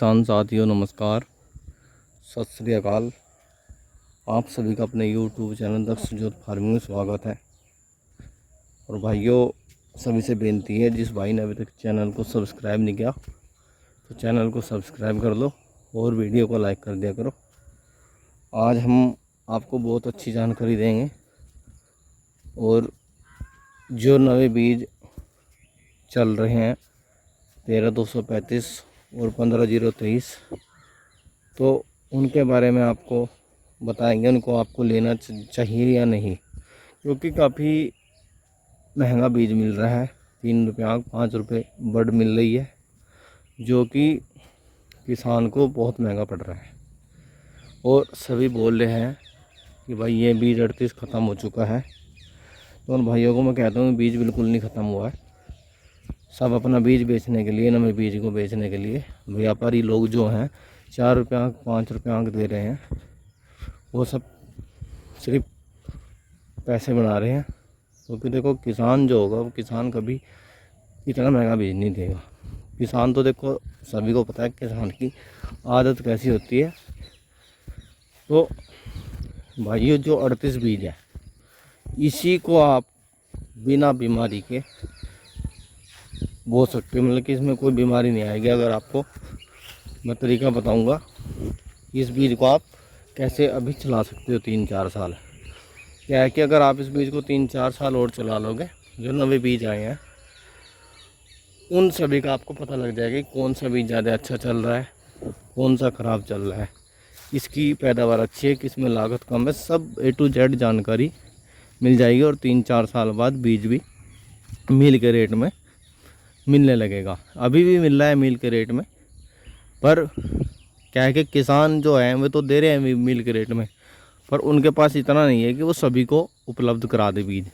किसान साथियों नमस्कार, सत श्री अकाल। आप सभी का अपने YouTube चैनल दक्ष ज्योति फार्मिंग में स्वागत है। और भाइयों, सभी से बेनती है, जिस भाई ने अभी तक चैनल को सब्सक्राइब नहीं किया तो चैनल को सब्सक्राइब कर लो और वीडियो को लाइक कर दिया करो। आज हम आपको बहुत अच्छी जानकारी देंगे और जो नए बीज चल रहे हैं 13-235 और 15-023, तो उनके बारे में आपको बताएंगे। उनको आपको लेना चाहिए या नहीं, क्योंकि काफ़ी महंगा बीज मिल रहा है। 3 रुपये 5 रुपये बर्ड मिल रही है, जो कि किसान को बहुत महंगा पड़ रहा है। और सभी बोल रहे हैं कि भाई ये बीज 38 ख़त्म हो चुका है। तो उन भाइयों को मैं कहता हूँ बीज बिल्कुल नहीं ख़त्म हुआ है। सब अपना बीज बेचने के लिए, नए बीज को बेचने के लिए व्यापारी लोग जो हैं 4 रुपये 5 रुपये दे रहे हैं, वो सब सिर्फ पैसे बना रहे हैं। क्योंकि देखो, किसान जो होगा वो किसान कभी इतना महंगा बीज नहीं देगा। किसान तो देखो सभी को पता है किसान की आदत कैसी होती है। तो भाइयों, जो 38 बीज है, इसी को आप बिना बीमारी के बो सकते हो। मतलब कि इसमें कोई बीमारी नहीं आएगी। अगर आपको मैं तरीका बताऊंगा, इस बीज को आप कैसे अभी चला सकते हो 3-4 साल। क्या है कि अगर आप इस बीज को 3-4 साल और चला लोगे, जो नए बीज आए हैं उन सभी का आपको पता लग जाएगा कि कौन सा बीज ज़्यादा अच्छा चल रहा है, कौन सा ख़राब चल रहा है, इसकी पैदावार अच्छी है, किसमें लागत कम है। सब A to Z जानकारी मिल जाएगी। और 3-4 साल बाद बीज भी मील के रेट में मिलने लगेगा। अभी भी मिल रहा है मील के रेट में, पर क्या है कि किसान जो है वे तो दे रहे हैं मील के रेट में, पर उनके पास इतना नहीं है कि वो सभी को उपलब्ध करा दे बीज।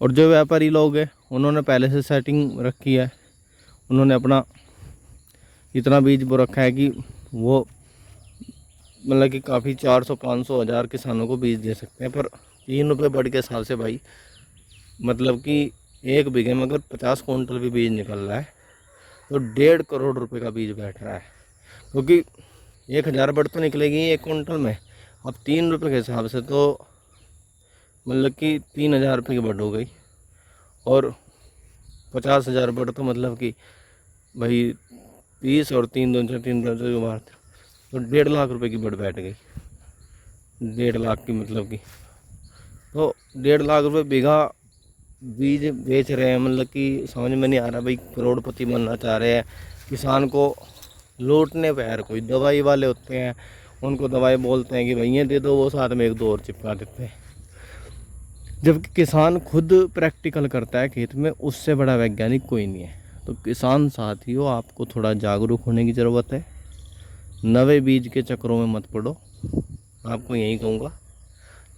और जो व्यापारी लोग हैं उन्होंने पहले से सेटिंग रखी है, उन्होंने अपना इतना बीज वो रखा है कि वो मतलब कि काफ़ी 400-500 हज़ार किसानों को बीज दे सकते हैं। पर 3 रुपये बर्ड के हिसाब से भाई, मतलब कि 1 बीघे में अगर 50 कुंटल भी बीज निकल रहा है तो 1.5 करोड़ रुपए का बीज बैठ रहा है। क्योंकि 1000 बर्ड तो निकलेगी 1 कुंटल में। अब 3 रुपये के हिसाब से तो मतलब कि 3000 रुपये की बर्ड हो गई। और 50,000 बर्ड तो मतलब कि भाई 30 और 3 2 3 जो बात, तो 1.5 लाख रुपए की बर्ड बैठ गई। 1.5 लाख की मतलब कि, तो 1.5 लाख रुपए बीघा बीज बेच रहे हैं। मतलब कि समझ में नहीं आ रहा भाई, करोड़पति बनना चाह रहे हैं। किसान को लूटने पे यार कोई दवाई वाले होते हैं, उनको दवाई बोलते हैं कि भाई ये दे दो, वो साथ में 1-2 और चिपका देते हैं। जबकि किसान खुद प्रैक्टिकल करता है खेत में, उससे बड़ा वैज्ञानिक कोई नहीं है। तो किसान साथियों, आपको थोड़ा जागरूक होने की ज़रूरत है। नए बीज के चक्करों में मत पड़ो। आपको यही कहूँगा,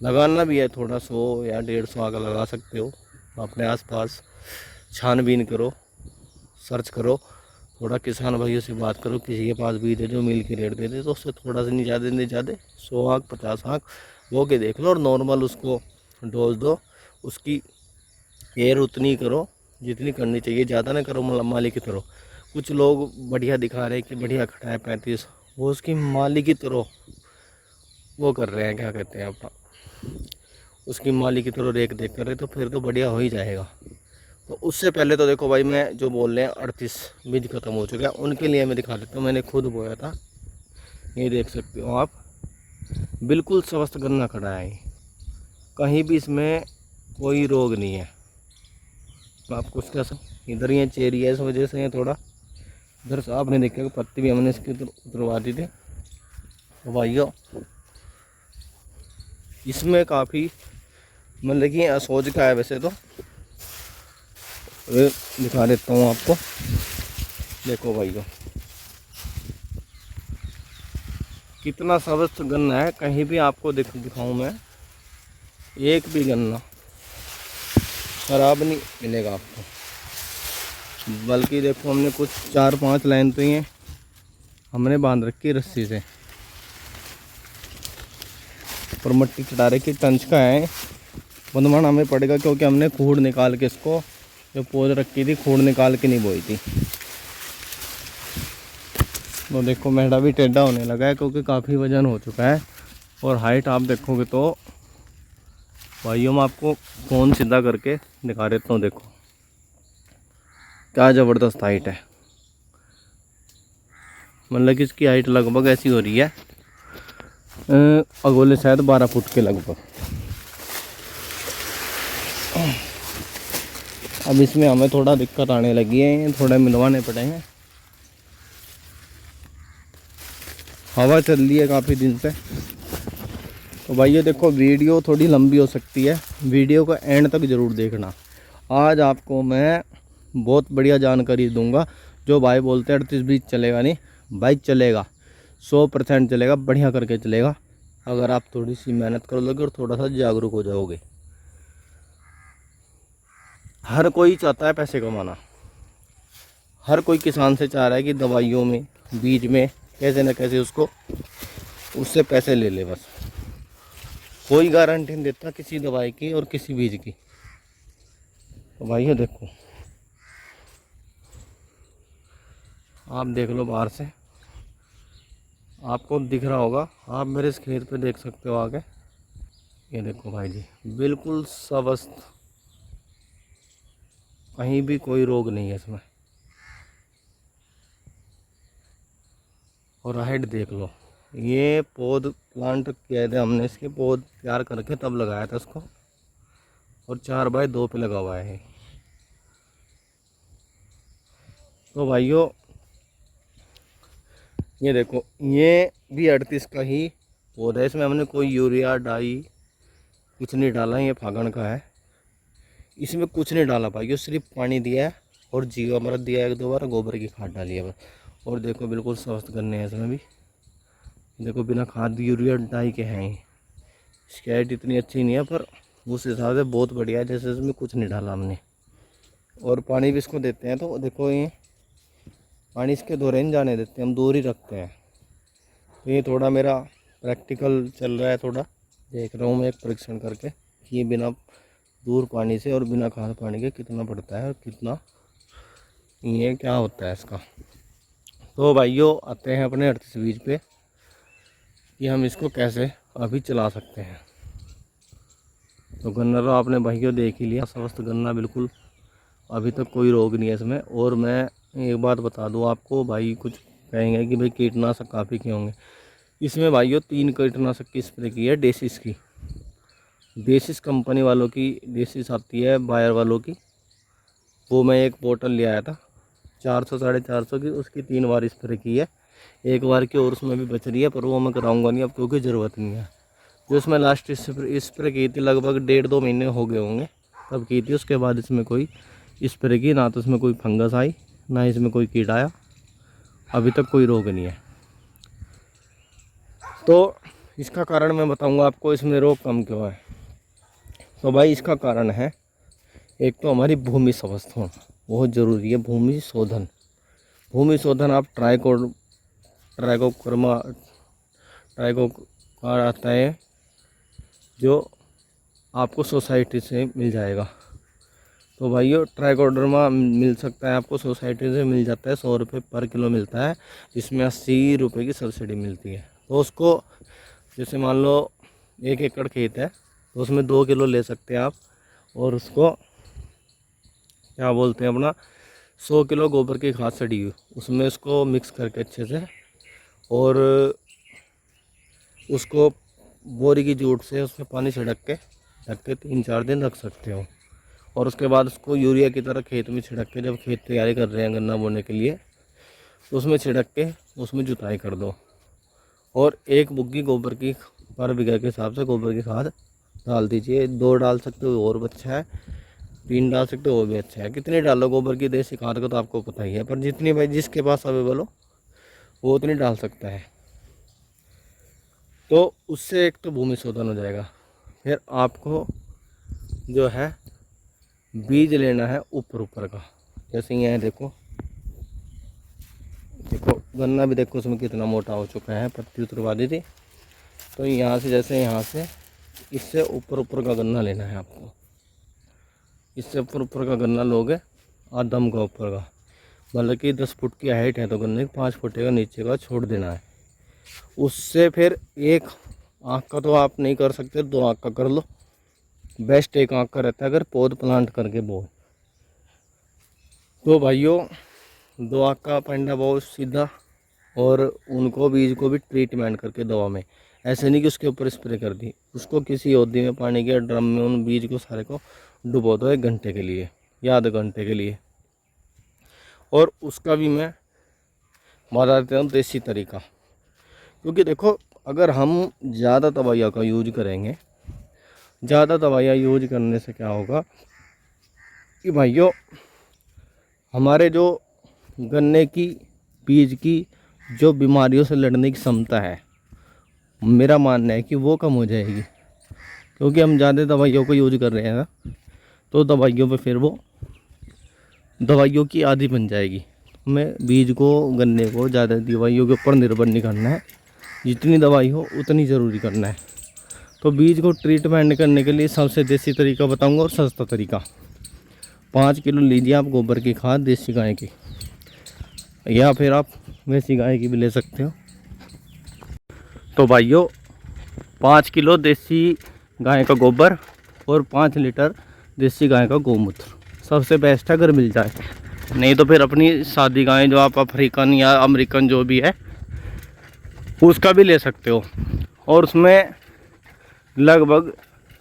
लगाना भी है थोड़ा 100 या 150 आग लगा सकते हो। अपने आसपास छानबीन करो, सर्च करो, थोड़ा किसान भाइयों से बात करो, किसी के पास बीज है जो मिल के रेट दे दे, तो उससे थोड़ा सा नहीं ज़्यादा 100 आग 50 आग वो के देख लो। और नॉर्मल उसको डोज दो, उसकी केयर उतनी करो जितनी करनी चाहिए, ज़्यादा ना करो माली की तरह। कुछ लोग बढ़िया दिखा रहे हैं कि बढ़िया खड़ा है 35, वो उसकी माली की तरह वो कर रहे हैं, क्या कहते हैं अपना, उसकी माली की तरह रेख देख कर रहे, तो फिर तो बढ़िया हो ही जाएगा। तो उससे पहले तो देखो भाई, मैं जो बोल रहे हैं 38 बीज खत्म हो चुका है, उनके लिए मैं दिखा देता हूँ। मैंने खुद बोया था, ये देख सकते हो आप, बिल्कुल स्वस्थ गन्ना खड़ा है। कहीं भी इसमें कोई रोग नहीं है। आपको उसका इधर ये चेरी है, इस वजह से ये थोड़ा इधर से आपने देखा, पत्ती भी हमने इसके उतरवा दी थी। तो भाइयों, इसमें काफ़ी मतलब कि सोच का है। वैसे तो दिखा देता हूँ आपको, देखो भाइयों कितना स्वस्थ गन्ना है। कहीं भी आपको दिखाऊँ मैं, एक भी गन्ना खराब नहीं मिलेगा आपको। बल्कि देखो, हमने कुछ 4-5 लाइन तो ये हमने बांध रखी रस्सी से, और मट्टी चढ़ा रखी। टंच का है, बंधवाना हमें पड़ेगा, क्योंकि हमने खूड़ निकाल के इसको जो पौध रखी थी, खूड़ निकाल के नहीं बोई थी। तो देखो मेढ़ा भी टेढ़ा होने लगा है क्योंकि काफ़ी वजन हो चुका है। और हाइट आप देखोगे तो भाइयों मैं आपको फ़ोन सीधा करके दिखा देता हूँ। देखो क्या ज़बरदस्त हाइट है, मतलब कि इसकी हाइट लगभग ऐसी हो रही है अगोले शायद 12 फुट के लगभग। अब इसमें हमें थोड़ा दिक्कत आने लगी है, थोड़ा मिलवाने पड़ेंगे। हवा चल रही है काफ़ी दिन से। तो भाइयों देखो वीडियो थोड़ी लंबी हो सकती है, वीडियो को एंड तक ज़रूर देखना। आज आपको मैं बहुत बढ़िया जानकारी दूंगा। जो भाई बोलते हैं 38-20 चलेगा नहीं, बाइक चलेगा 100% चलेगा, बढ़िया करके चलेगा अगर आप थोड़ी सी मेहनत कर लोगे और थोड़ा सा जागरूक हो जाओगे। हर कोई चाहता है पैसे कमाना, हर कोई किसान से चाह रहा है कि दवाइयों में बीज में कैसे न कैसे उसको उससे पैसे ले ले। बस कोई गारंटी नहीं देता किसी दवाई की और किसी बीज की। तो भाइयों देखो आप देख लो बाहर से, आपको दिख रहा होगा, आप मेरे इस खेत पे देख सकते हो आगे। ये देखो भाई जी बिल्कुल स्वस्थ, कहीं भी कोई रोग नहीं है इसमें। और हाइट देख लो, ये पौध प्लांट किए थे हमने, इसके पौध तैयार करके तब लगाया था इसको, और 4x2 पे लगा हुआ है। तो भाइयों ये देखो ये भी 38 का ही पौधा है, इसमें हमने कोई यूरिया डाई कुछ नहीं डाला, ये फागण का है। इसमें कुछ नहीं डाला भाइयों, सिर्फ पानी दिया है और जीवामृत दिया है 1-2 बार, गोबर की खाद डाली है बस। और देखो बिल्कुल स्वस्थ गन्ने हैं इसमें भी, देखो बिना खाद यूरिया डाई के हैं। इसकी हाइट इतनी अच्छी नहीं है पर उस हिसाब से बहुत बढ़िया है, जैसे इसमें कुछ नहीं डाला हमने। और पानी भी इसको देते हैं तो देखो ये पानी इसके दौरे नहीं जाने देते, हम दूर ही रखते हैं। तो ये थोड़ा मेरा प्रैक्टिकल चल रहा है, थोड़ा देख रहा हूँ मैं एक परीक्षण करके कि ये बिना दूर पानी से और बिना खाद पानी के कितना पड़ता है और कितना ये क्या होता है इसका। तो भाइयों आते हैं अपने 38 बीज पे कि हम इसको कैसे अभी चला सकते हैं। तो गन्ना तो आपने भाइयों देख ही लिया, स्वस्थ गन्ना बिल्कुल, अभी तक कोई रोग नहीं है इसमें। और मैं एक बात बता दूं आपको, भाई कुछ कहेंगे कि भाई कीटनाशक काफ़ी के होंगे, इसमें भाइयों 3 कीटनाशक की स्प्रे की है डेसिस की, डेसिस कंपनी वालों की डेसिस आती है बायर वालों की, वो मैं एक बोतल ले आया था 400-450 की, उसकी 3 बार स्प्रे की है। एक बार की और उसमें भी बच रही है पर वो मैं कराऊंगा नहीं अब क्योंकि ज़रूरत नहीं है। जो इसमें लास्ट स्प्रे की थी लगभग 1.5-2 महीने हो गए होंगे तब की थी, उसके बाद इसमें कोई स्प्रे की ना, तो इसमें कोई फंगस आई ना इसमें कोई कीड़ा आया, अभी तक कोई रोग नहीं है। तो इसका कारण मैं बताऊंगा आपको, इसमें रोग कम क्यों है। तो भाई इसका कारण है एक तो हमारी भूमि स्वस्थ होना बहुत ज़रूरी है, भूमि शोधन। भूमि शोधन आप ट्राइकोडर्मा आता है जो आपको सोसाइटी से मिल जाएगा। तो भाइयों ट्राइकोडर्मा मिल सकता है आपको, सोसाइटी से मिल जाता है, 100 रुपये पर किलो मिलता है, जिसमें 80 रुपये की सब्सिडी मिलती है। तो उसको जैसे मान लो 1 एकड़ खेत है तो उसमें 2 किलो ले सकते हैं आप, और उसको क्या बोलते हैं अपना 100 किलो गोबर की खाद सड़ी हुई उसमें उसको मिक्स करके अच्छे से, और उसको बोरी की जूट से उसमें पानी छिड़क के 3-4 दिन रख सकते हो। और उसके बाद उसको यूरिया की तरह खेत में छिड़क के, जब खेत तैयारी कर रहे हैं गन्ना बोने के लिए तो उसमें छिड़क के उसमें जुताई कर दो, और 1 बुग्गी गोबर की पर बीघा के हिसाब से गोबर की खाद डाल दीजिए। 2 डाल सकते हो और अच्छा है, 3 डाल सकते हो वो भी अच्छा है। कितनी डालो गोबर की देसी खाद का तो आपको पता ही है, पर जितनी भाई जिसके पास अवेलेबल हो वो उतनी डाल सकता है। तो उससे एक तो भूमि शोधन हो जाएगा। फिर आपको जो है बीज लेना है ऊपर का, जैसे ये देखो गन्ना भी देखो उसमें कितना मोटा हो चुका है, पत्ती उतरवा दी थी। तो यहाँ से जैसे यहाँ से इससे ऊपर का गन्ना लेना है आपको, इससे ऊपर का गन्ना लोगे आदम का ऊपर का, मतलब कि 10 फुट की हाइट है तो गन्ने की 5 फुट का नीचे का छोड़ देना है। उससे फिर एक आँख का तो आप नहीं कर सकते, 2 आँख का कर लो। बेस्ट एक आँख का रहता है अगर पौध प्लांट करके बो। तो भाइयों 2 आँख का पंडा बहुत सीधा, और उनको बीज को भी ट्रीटमेंट करके दवा में, ऐसे नहीं कि उसके ऊपर स्प्रे कर दी, उसको किसी औदी में पानी के ड्रम में उन बीज को सारे को डुबो दो 1 घंटे के लिए या आधे घंटे के लिए। और उसका भी मैं बता देता हूँ देसी तरीका, क्योंकि देखो अगर हम ज़्यादा दवाइयों का यूज करेंगे, ज़्यादा दवाइयाँ यूज करने से क्या होगा कि भाइयों हमारे जो गन्ने की बीज की जो बीमारियों से लड़ने की क्षमता है, मेरा मानना है कि वो कम हो जाएगी। क्योंकि हम ज़्यादा दवाइयों को यूज कर रहे हैं ना, तो दवाइयों पे फिर वो दवाइयों की आदी बन जाएगी। हमें बीज को, गन्ने को ज़्यादा दवाइयों के ऊपर निर्भर नहीं करना है, जितनी दवाई हो उतनी ज़रूरी करना है। तो बीज को ट्रीटमेंट करने के लिए सबसे देसी तरीका बताऊंगा और सस्ता तरीका। 5 किलो लीजिए आप गोबर की खाद देसी गाय की, या फिर आप वैसी गाय की भी ले सकते हो। तो भाइयों 5 किलो देसी गाय का गोबर और 5 लीटर देसी गाय का गोमूत्र सबसे बेस्ट है अगर मिल जाए। नहीं तो फिर अपनी सादी गाय जो आप अफ्रीकन या अमेरिकन जो भी है उसका भी ले सकते हो। और उसमें लगभग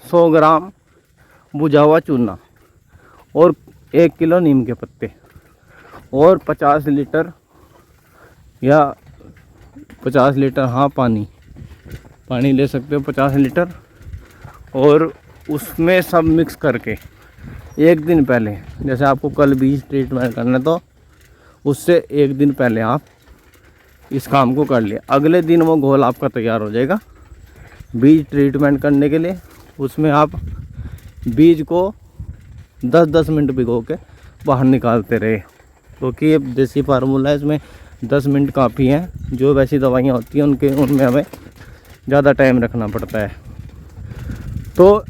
100 ग्राम भुजा हुआ चूना और 1 किलो नीम के पत्ते और 50 लीटर या 50 लीटर हाँ पानी ले सकते हो 50 लीटर। और उसमें सब मिक्स करके 1 दिन पहले, जैसे आपको कल बीज ट्रीटमेंट करना है तो उससे 1 दिन पहले आप इस काम को कर लिया, अगले दिन वो घोल आपका तैयार हो जाएगा बीज ट्रीटमेंट करने के लिए। उसमें आप बीज को 10-10 मिनट भिगो के बाहर निकालते रहे, क्योंकि ये देसी फार्मूला है, इसमें 10 मिनट काफ़ी हैं। जो वैसी दवाइयाँ होती हैं उनमें हमें ज़्यादा टाइम रखना पड़ता है। तो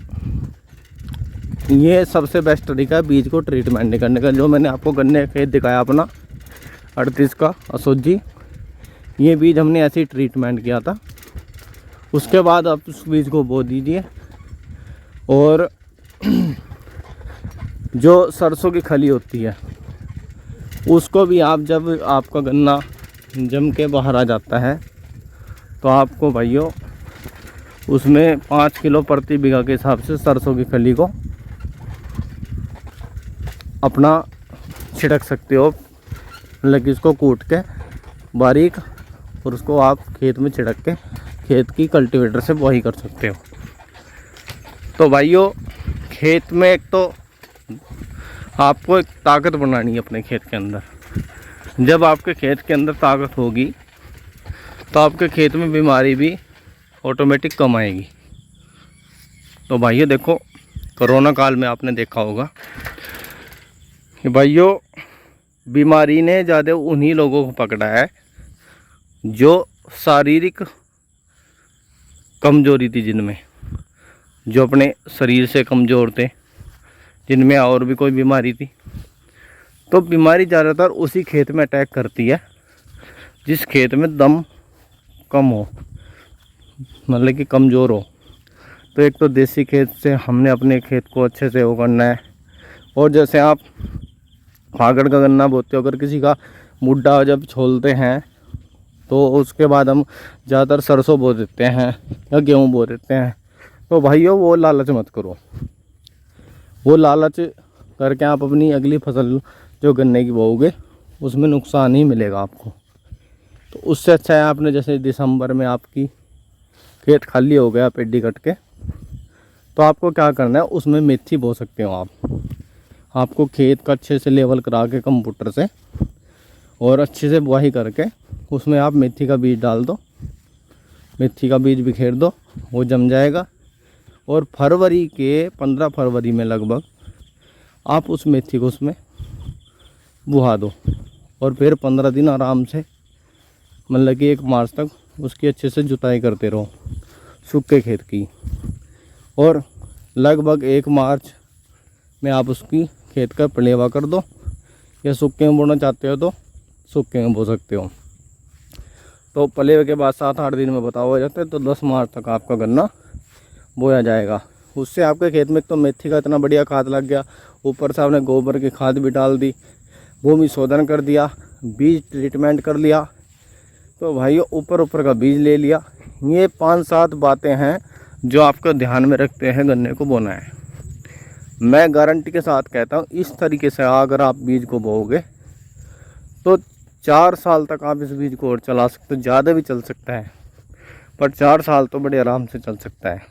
ये सबसे बेस्ट तरीका है बीज को ट्रीटमेंट करने का। जो मैंने आपको गन्ने का खेत दिखाया अपना 38 का असोजी, ये बीज हमने ऐसे ही ट्रीटमेंट किया था। उसके बाद आप उस बीज को बो दीजिए। और जो सरसों की खली होती है उसको भी आप, जब आपका गन्ना जम के बाहर आ जाता है तो आपको भाइयों उसमें 5 किलो प्रति बीघा के हिसाब से सरसों की खली को अपना छिड़क सकते हो। मतलब कि इसको कूट के बारीक, और उसको आप खेत में छिड़क के खेत की कल्टीवेटर से बुआई कर सकते हो। तो भाइयों खेत में एक तो आपको एक ताकत बनानी है अपने खेत के अंदर। जब आपके खेत के अंदर ताकत होगी तो आपके खेत में बीमारी भी ऑटोमेटिक कम आएगी। तो भाइयों देखो कोरोना काल में आपने देखा होगा कि भाइयों बीमारी ने ज़्यादा उन्हीं लोगों को पकड़ा है जो शारीरिक कमजोरी थी, जिनमें जो अपने शरीर से कमज़ोर थे, जिनमें और भी कोई बीमारी थी। तो बीमारी ज़्यादातर उसी खेत में अटैक करती है जिस खेत में दम कम हो, मतलब कि कमज़ोर हो। तो एक तो देसी खेत से हमने अपने खेत को अच्छे से वो करना है। और जैसे आप फागड़ का गन्ना बोते हो, अगर किसी का मुड्डा जब छोलते हैं तो उसके बाद हम ज़्यादातर सरसों बो देते हैं या गेहूँ बो देते हैं। तो भाइयों वो लालच मत करो। वो लालच करके आप अपनी अगली फसल जो गन्ने की बोओगे उसमें नुकसान ही मिलेगा आपको। तो उससे अच्छा है आपने, जैसे दिसंबर में आपकी खेत खाली हो गया पेडी कट के, तो आपको क्या करना है, उसमें मेथी बो सकते हो आप। आपको खेत का अच्छे से लेवल करा के कंप्यूटर से और अच्छे से बुआई करके उसमें आप मेथी का बीज डाल दो, मेथी का बीज बिखेर दो, वो जम जाएगा। और फरवरी के 15 फरवरी में लगभग आप उस मेथी को उसमें बुहा दो। और फिर 15 दिन आराम से, मतलब कि 1 मार्च तक उसकी अच्छे से जुताई करते रहो सूखे खेत की। और लगभग 1 मार्च में आप उसकी खेत का पलेवा कर दो, या सूखे में बोना चाहते हो तो सूखे में बो सकते हो। तो पले के बाद 7-8 दिन में बताओ हो जाते हैं, तो 10 मार्च तक आपका गन्ना बोया जाएगा। उससे आपके खेत में तो मेथी का इतना बढ़िया खाद लग गया, ऊपर से आपने गोबर की खाद भी डाल दी, भूमि शोधन कर दिया, बीज ट्रीटमेंट कर लिया, तो भाइयों ऊपर का बीज ले लिया। ये 5-7 बातें हैं जो आपको ध्यान में रखते हैं गन्ने को बोना है। मैं गारंटी के साथ कहता हूँ इस तरीके से अगर आप बीज को बोओगे तो 4 साल तक आप इस बीज को और चला सकते हो, ज़्यादा भी चल सकता है, पर 4 साल तो बड़े आराम से चल सकता है।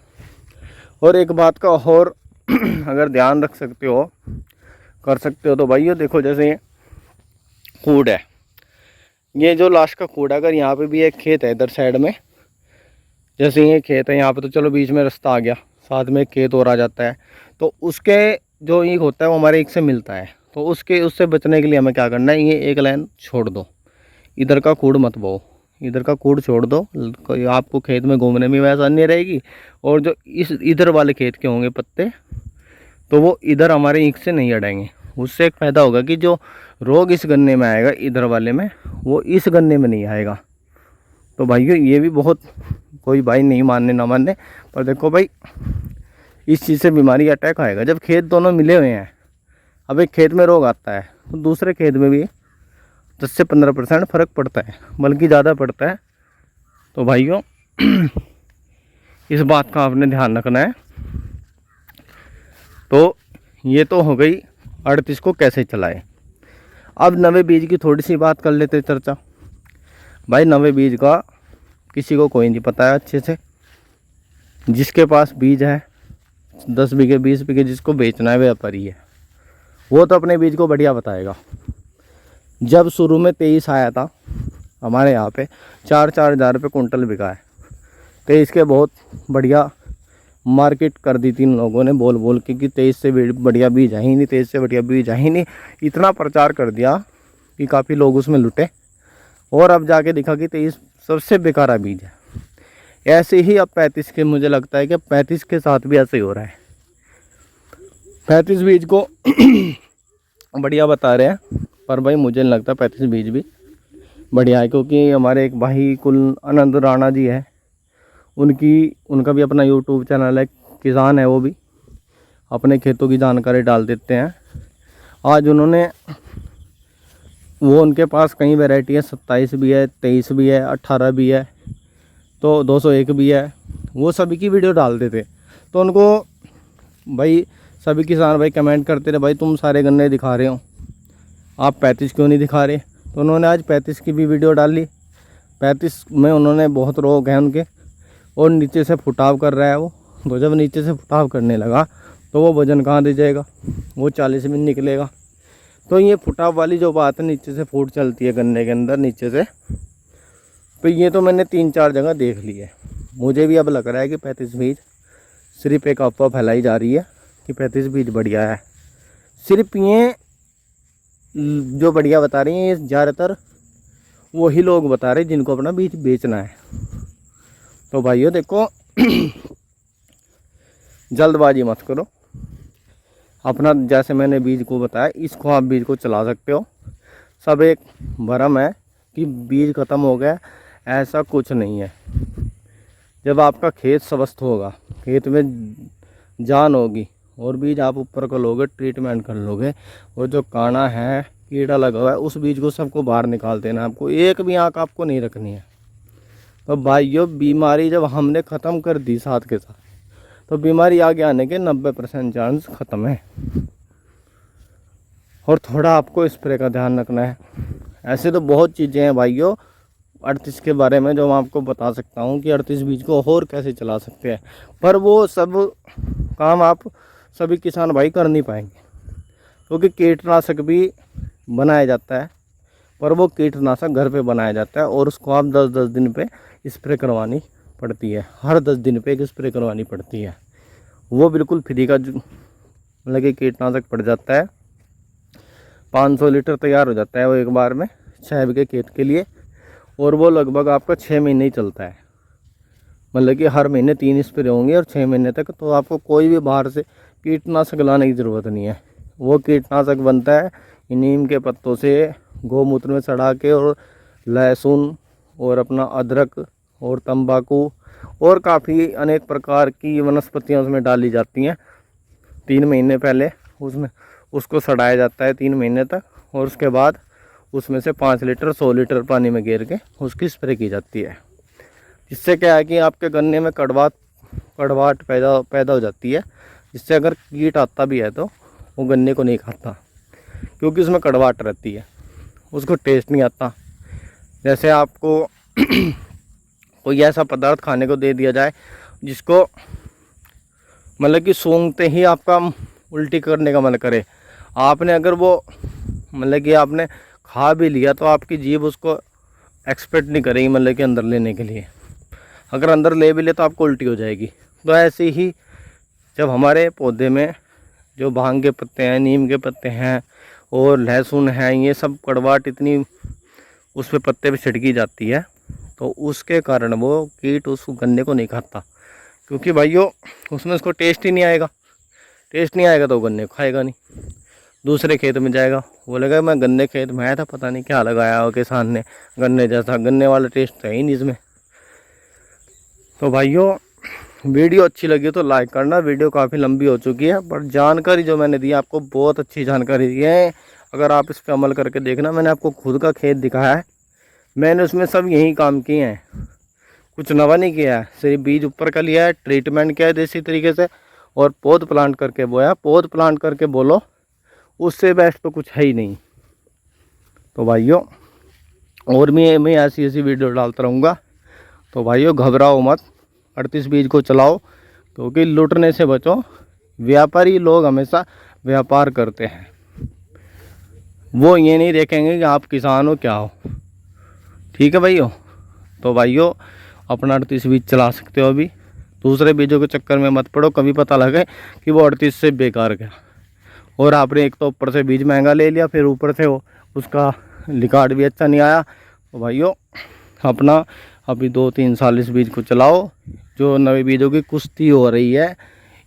और एक बात का और अगर ध्यान रख सकते हो, कर सकते हो, तो भाइयों देखो जैसे ये कूड़ है, ये जो लास्ट का कूड़ है, अगर यहाँ पे भी एक खेत है इधर साइड में, जैसे ये खेत है यहाँ पे, तो चलो बीच में रास्ता आ गया, साथ में एक खेत और आ जाता है, तो उसके जो ईख होता है वो हमारे ईख से मिलता है। तो उससे बचने के लिए हमें क्या करना है, ये एक लाइन छोड़ दो, इधर का कूड़ मत बो, इधर का कूड़ छोड़ दो, आपको खेत में घूमने में आसानी रहेगी। और जो इधर वाले खेत के होंगे पत्ते, तो वो इधर हमारे ईख से नहीं अड़ेंगे। उससे एक फ़ायदा होगा कि जो रोग इस गन्ने में आएगा इधर वाले में, वो इस गन्ने में नहीं आएगा। तो भाइयों ये भी बहुत, कोई भाई नहीं मानने ना मानने, पर देखो भाई इस चीज़ से बीमारी अटैक आएगा जब खेत दोनों मिले हुए हैं। अब एक खेत में रोग आता है तो दूसरे खेत में भी 10 से 15% फ़र्क पड़ता है, बल्कि ज़्यादा पड़ता है। तो भाइयों इस बात का आपने ध्यान रखना है। तो ये तो हो गई 38 को कैसे चलाएं। अब नवे बीज की थोड़ी सी बात कर लेते चर्चा। भाई नवे बीज का किसी को कोई नहीं पता है अच्छे से। जिसके पास बीज है 10 बीघे 20 बीघे, जिसको बेचना है व्यापारी है, वो तो अपने बीज को बढ़िया बताएगा। जब शुरू में 23 आया था हमारे यहाँ पे 4-4 हज़ार रुपये कुंटल बिका है। 23 के बहुत बढ़िया मार्केट कर दी थी इन लोगों ने बोल बोल के कि 23 से बढ़िया बीज है ही नहीं, 23 से बढ़िया बीज है ही नहीं। इतना प्रचार कर दिया कि काफ़ी लोग उसमें लुटे, और अब जाके दिखा कि 23 सबसे बेकारा बीज है। ऐसे ही अब 35 के, मुझे लगता है कि 35 के साथ भी ऐसे ही हो रहा है। 35 बीज को बढ़िया बता रहे हैं, पर भाई मुझे नहीं लगता 35 बीज भी बढ़िया है, क्योंकि हमारे एक भाई कुल आनंद राणा जी है, उनका भी अपना यूट्यूब चैनल है, किसान है, वो भी अपने खेतों की जानकारी डाल देते हैं। आज उनके पास कई वैरायटी है, 27 भी है, 23 भी है, 18 भी है, तो 201 भी है, वो सभी की वीडियो डाल देते। तो उनको भाई सभी किसान भाई कमेंट करते रहे, भाई तुम सारे गन्ने दिखा रहे हो, आप 35 क्यों नहीं दिखा रहे। तो उन्होंने आज 35 की भी वीडियो डाली। 35 में उन्होंने बहुत रोग हैं उनके, और नीचे से फुटाव कर रहा है वो। तो जब नीचे से फुटाव करने लगा तो वो वजन कहाँ दे जाएगा, वो 40 में निकलेगा। तो ये फुटाव वाली जो बात है, नीचे से फूट चलती है गन्ने के अंदर नीचे से, तो ये तो मैंने 3-4 जगह देख ली है। मुझे भी अब लग रहा है कि 35 बीज सिर्फ एक अफवाह फैलाई जा रही है कि 35 बीज बढ़िया है। सिर्फ ये जो बढ़िया बता रही हैं, ये ज़्यादातर वही लोग बता रहे हैं जिनको अपना बीज बेचना है। तो भाइयों देखो जल्दबाजी मत करो, अपना जैसे मैंने बीज को बताया, इसको आप बीज को चला सकते हो। सब एक भ्रम है कि बीज ख़त्म हो गया, ऐसा कुछ नहीं है। जब आपका खेत स्वस्थ होगा, खेत में जान होगी, और बीज आप ऊपर कर लोगे, ट्रीटमेंट कर लोगे, और जो काना है, कीड़ा लगा हुआ है, उस बीज को सबको बाहर निकाल देना। आपको एक भी आँख आपको नहीं रखनी है। तो भाइयों बीमारी जब हमने ख़त्म कर दी साथ के साथ, तो बीमारी आगे आने के 90% चांस ख़त्म है। और थोड़ा आपको स्प्रे का ध्यान रखना है। ऐसे तो बहुत चीज़ें हैं भाइयों 38 के बारे में जो मैं आपको बता सकता हूँ कि 38 बीज को और कैसे चला सकते हैं, पर वो सब काम आप सभी किसान भाई कर नहीं पाएंगे, क्योंकि कीटनाशक भी बनाया जाता है, पर वो कीटनाशक घर पे बनाया जाता है, और उसको आप 10-10 दिन पे स्प्रे करवानी पड़ती है। हर 10 दिन पे एक स्प्रे करवानी पड़ती है। वो बिल्कुल फ्री का लगे कीटनाशक पड़ जाता है। 500 लीटर तैयार हो जाता है वो एक बार में 6 बीघे खेत के लिए, और वो लगभग आपका 6 महीने ही चलता है। मतलब कि हर महीने 3 स्प्रे होंगे और 6 महीने तक। तो आपको कोई भी बाहर से कीटनाशक लाने की ज़रूरत नहीं है। वो कीटनाशक बनता है नीम के पत्तों से गौमूत्र में सड़ा के और लहसुन और अपना अदरक और तंबाकू और काफ़ी अनेक प्रकार की वनस्पतियाँ उसमें डाली जाती हैं। 3 महीने पहले उसमें उसको सड़ाया जाता है 3 महीने तक, और उसके बाद उसमें से 5 लीटर 100 लीटर पानी में घेर के उसकी स्प्रे की जाती है। जिससे क्या है कि आपके गन्ने में कड़वाहट पैदा हो जाती है, जिससे अगर कीट आता भी है तो वो गन्ने को नहीं खाता, क्योंकि उसमें कड़वाहट रहती है, उसको टेस्ट नहीं आता। जैसे आपको कोई ऐसा पदार्थ खाने को दे दिया जाए जिसको मतलब कि सूंघते ही आपका उल्टी करने का मन करे, आपने अगर वो मतलब कि आपने खा भी लिया तो आपकी जीभ उसको एक्सपेक्ट नहीं करेगी मतलब कि अंदर लेने के लिए। अगर अंदर ले भी ले तो आपको उल्टी हो जाएगी। तो ऐसे ही जब हमारे पौधे में जो भांग के पत्ते हैं, नीम के पत्ते हैं और लहसुन है, ये सब कड़वाहट इतनी उस पे पत्ते पे छिड़की जाती है, तो उसके कारण वो कीट उस गन्ने को नहीं खाता, क्योंकि भाइयों उसमें उसको टेस्ट ही नहीं आएगा। टेस्ट नहीं आएगा तो गन्ने को खाएगा नहीं, दूसरे खेत में जाएगा, बोलेगा मैं गन्ने खेत में आया था, पता नहीं क्या लगाया हो किसान ने, गन्ने जैसा, गन्ने वाला टेस्ट तो है ही नहीं इसमें। तो भाइयों वीडियो अच्छी लगी तो लाइक करना। वीडियो काफ़ी लंबी हो चुकी है, पर जानकारी जो मैंने दी आपको बहुत अच्छी जानकारी दी है। अगर आप इस पर अमल करके देखना, मैंने आपको खुद का खेत दिखाया है, मैंने उसमें सब यही काम किए हैं, कुछ नवा नहीं किया है। सिर्फ बीज ऊपर का लिया है, ट्रीटमेंट किया है देसी तरीके से, और पौध प्लांट करके बोया। पौध प्लांट करके बोलो, उससे बेस्ट तो कुछ है ही नहीं। तो भाइयों और मैं ऐसी वीडियो डालता रहूँगा। तो भाइयों घबराओ मत, 38 बीज को चलाओ, क्योंकि लूटने से बचो। व्यापारी लोग हमेशा व्यापार करते हैं, वो ये नहीं देखेंगे कि आप किसान हो क्या हो। ठीक है भाइयों, तो भाइयों अपना 38 बीज चला सकते हो। अभी दूसरे बीजों के चक्कर में मत पड़ो, कभी पता लगे कि वो 38 से बेकार गया और आपने एक तो ऊपर से बीज महंगा ले लिया, फिर ऊपर से वो उसका रिकॉर्ड भी अच्छा नहीं आया। तो भाइयों अपना अभी 2-3 साल इस बीज को चलाओ। जो नए बीजों की कुश्ती हो रही है,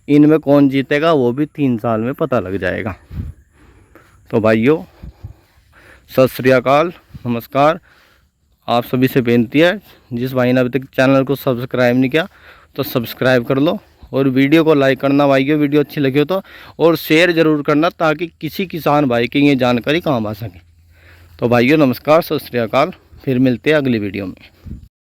इनमें कौन जीतेगा वो भी 3 साल में पता लग जाएगा। तो भाइयों सत श्री अकाल, नमस्कार। आप सभी से बेनती है, जिस भाई ने अभी तक चैनल को सब्सक्राइब नहीं किया तो सब्सक्राइब कर लो, और वीडियो को लाइक करना भाइयों, वीडियो अच्छी लगी हो तो, और शेयर ज़रूर करना ताकि किसी किसान भाई की ये जानकारी काम आ सके। तो भाइयों नमस्कार, सत श्री अकाल, फिर मिलते हैं अगली वीडियो में।